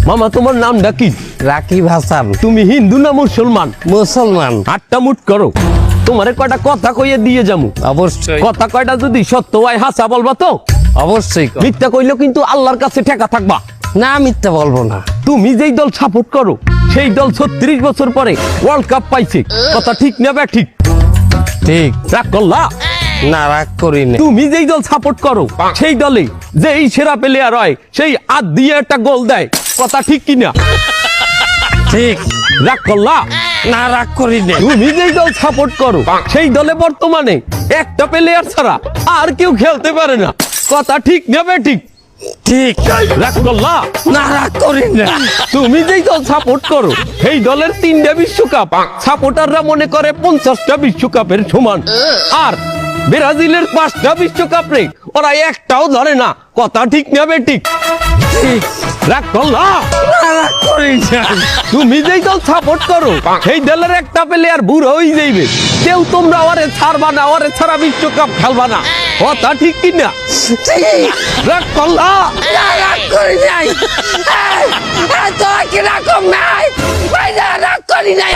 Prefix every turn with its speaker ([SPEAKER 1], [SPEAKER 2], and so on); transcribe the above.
[SPEAKER 1] মামা তোমার নামটা কি?
[SPEAKER 2] রাকিব হাসান।
[SPEAKER 1] তুমি হিন্দু না মুসলমান?
[SPEAKER 2] মুসলমান।
[SPEAKER 1] আটটা মুট করো, তোমারে কয়টা কথা কইয়ে দিয়ে যামু।
[SPEAKER 2] অবশ্যই
[SPEAKER 1] কথা কয়টা যদি সত্য হয় হাসা বলবা তো?
[SPEAKER 2] অবশ্যই কর।
[SPEAKER 1] মিথ্যা কইলেও কিন্তু আল্লাহর কাছে ঠেকা থাকবা।
[SPEAKER 2] না মিথ্যা বলবো না।
[SPEAKER 1] তুমি যেই দল সাপোর্ট করো সেই দল 36 বছর পরে ওয়ার্ল্ড কাপ পাইছে, কথা ঠিক না বে ঠিক?
[SPEAKER 2] ঠিক।
[SPEAKER 1] রাগ করলা?
[SPEAKER 2] না রাগ করি না।
[SPEAKER 1] তুমি যেই দল সাপোর্ট করো সেই দলে যেই সেরা প্লেয়ার হয় সেই আদ দিয়ে একটা গোল দেয়, কথা ঠিক কিনা?
[SPEAKER 2] ঠিক।
[SPEAKER 1] রাগ করলা?
[SPEAKER 2] না রাগ করি না।
[SPEAKER 1] তুমি যেই দল সাপোর্ট করো সেই দলে বর্তমানে একটা প্লেয়ার ছাড়া আর কেউ খেলতে পারে না, কথা ঠিক না বে ঠিক?
[SPEAKER 2] ঠিক।
[SPEAKER 1] রাগ করলা?
[SPEAKER 2] না রাগ করি না।
[SPEAKER 1] তুমি যেই দল সাপোর্ট করো সেই দলের 3টা বিশ্বকাপ সাপোর্টাররা মনে করে 50টা বিশ্বকাপের সমান, আর ব্রাজিলের 5টা বিশ্বকাপ রে ওরা একটাও ধরে না, কথা ঠিক না বে ঠিক?
[SPEAKER 2] ঠিক।
[SPEAKER 1] রাগ করলা?
[SPEAKER 2] না রাগ করি না।
[SPEAKER 1] তুমি যেই দল সাপোর্ট করো সেই দলের একটা প্লেয়ার বুড়ো হয়ে যাইবে, কেউ তোমরা ওরে ছাড়বা না, ওরে ছাড়া বিশ্বকাপ খেলবা না, কথা ঠিক কিনা?
[SPEAKER 2] ঠিক।
[SPEAKER 1] রাগ করলা?
[SPEAKER 2] না রাগ করি নাই। তো কি রকম নাই? ভাই না রাগ করি নাই